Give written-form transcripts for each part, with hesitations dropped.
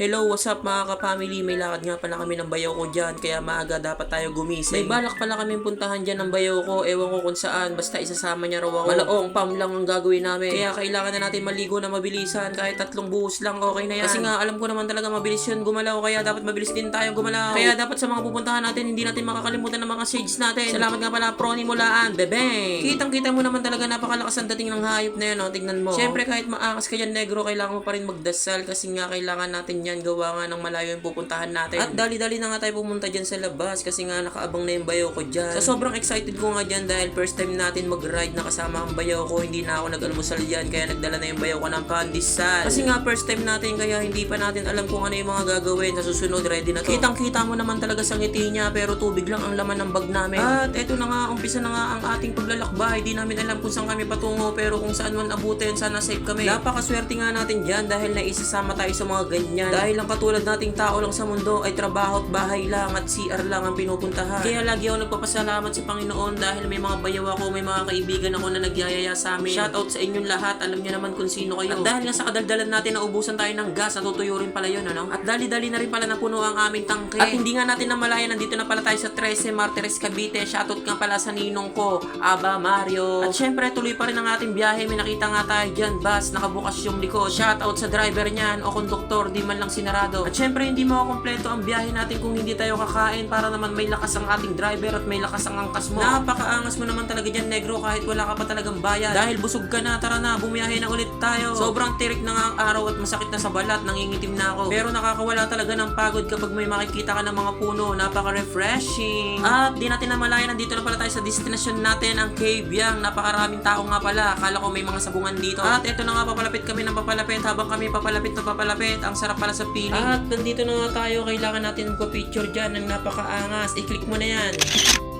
Hello, what's up mga ka-family? May lakad nga pala kami ng bayaw ko dyan, kaya maaga dapat tayo gumising. May balak pala kami puntahan dyan ng bayaw ko, ewan ko kung saan, basta isasama niya raw ako. Malaong pam lang ang gagawin namin, kaya kailangan na natin maligo na mabilisan, kahit 3 buhos lang okay na yan. Kasi nga alam ko naman talaga mabilis yun gumalaw, kaya dapat mabilis din tayo gumalaw. Kaya dapat sa mga pupuntahan natin, hindi natin makakalimutan ng mga shades natin. Salamat nga pala Proni Mulaan, bebeng! Kitang kita mo naman talaga napakalakas ang dating ng hayop na yun, oh. Tignan mo. Siyempre kahit maakas ka dyan negro, kailangan mo pa rin magdasal kasi nga kailangan natin yan, gawa nga ng malayo yung pupuntahan natin. At dali-dali na nga tayo pumunta dyan sa labas kasi nga nakaabang na yung bayaw ko dyan. Sa sobrang excited ko nga dyan dahil first time natin mag-ride na kasama ang bayaw ko, hindi na ako nag-almusal dyan kaya nagdala na yung bayaw ko ng pandesal. Kasi nga first time natin kaya hindi pa natin alam kung ano yung mga gagawin. Sa susunod ready na to. Kitang-kita mo naman talaga sa ngiti niya pero tubig lang ang laman ng bag namin. At eto na nga, umpisa na nga ang ating paglalakbay. Di namin alam kung saan kami patungo pero kung saan man abutin, sana safe kami. Napakaswerte nga natin dyan dahil naisasama tayo sa mga ganyan. Dahil ang katulad nating tao lang sa mundo ay trabaho at bahay lang at CR lang ang pinupuntahan. Kaya lagi ako nagpapasalamat sa Panginoon dahil may mga bayaw ako, may mga kaibigan ako na nagyayaya sa amin. Shoutout sa inyong lahat, alam niyo naman kung sino kayo. At dahil nga sa kadaldalan natin naubusan tayo ng gas, natutuyo rin pala yun, ano? At dali-dali na rin pala napuno ang aming tangke. At hindi nga natin namalayan, nandito na pala tayo sa 13 Martires Cavite. Shoutout nga pala sa ninong ko, Aba Mario. At syempre tuloy pa rin ang ating biyahe. May nakita nga tayo dyan, bus, nakabukas yung likod. Shoutout sa driver niyan o konduktor, di man lang sinarado. At syempre hindi makukumpleto ang biyahe natin kung hindi tayo kakain para naman may lakas ang ating driver at may lakas ang angkas mo. Napakaangas mo naman talaga dyan negro kahit wala ka pa talagang bayad. Dahil busog ka na, tara na, bumiyahe na ulit tayo. Sobrang tirik na nga ang araw at masakit na sa balat, nangingitim na ako. Pero nakakawala talaga ng pagod kapag may makikita ka ng mga puno, napaka-refreshing. At di natin namalayan, nandito na pala tayo sa destination natin, ang Cave Yang. Napakaraming tao nga pala, akala ko may mga sabungan dito. At eto na nga, papalapit kami ng papalapit. Habang kami papalapit na papalapit, ang sarap pala sa feeling. At nandito na nga tayo, kailangan natin magpa-picture dyan ng napakaangas. I-click mo na yan.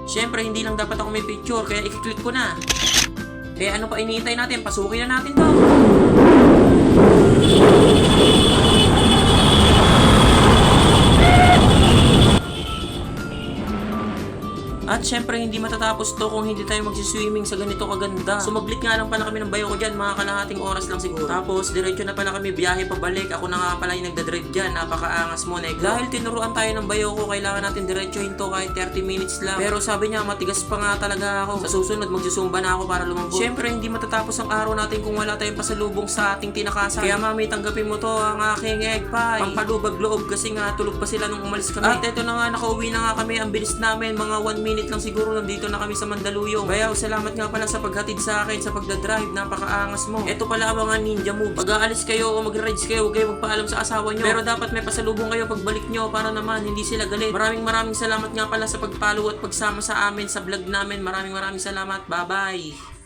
Siyempre, hindi lang dapat ako may picture, kaya i-click ko na. Kaya ano pa iniintay natin? Pasukin na natin to. At syempre hindi matatapos to kung hindi tayo magsiswimming sa ganito kaganda. Sumablit nga lang pala kami ng bayo ko dyan, mga kalahating oras lang siguro. Tapos diretso na pala kami biyahe pabalik. Ako na nga pala yung nagdadrive dyan, napakaangas mo negro. Dahil tinuruan tayo ng bayo ko, kailangan natin diretsohin to kahit 30 minutes lang. Pero sabi niya matigas pa nga talaga ako. Sa susunod magsusumba na ako para lumambot. Syempre hindi matatapos ang araw natin kung wala tayong pasalubong sa ating tinakasan. Kaya mami, tanggapin mo to, ang aking egg pie. Pampalubag loob kasi nga tulog pa sila nung umalis kami. At eto na nga, nakauwi na nga kami. Ang bilis namin, mga 1 minute lang siguro nandito na kami sa Mandaluyong. Bayaw, salamat nga pala sa paghatid sa akin sa pagdadrive, napakaangas mo. Ito pala ang mga ninja move. Pag aalis kayo o mag-rides kayo, huwag kayo magpaalam sa asawa nyo. Pero dapat may pasalubong kayo pagbalik nyo para naman hindi sila galit. Maraming salamat nga pala sa pag-follow at pagsama sa amin sa vlog namin. Maraming salamat. Bye-bye.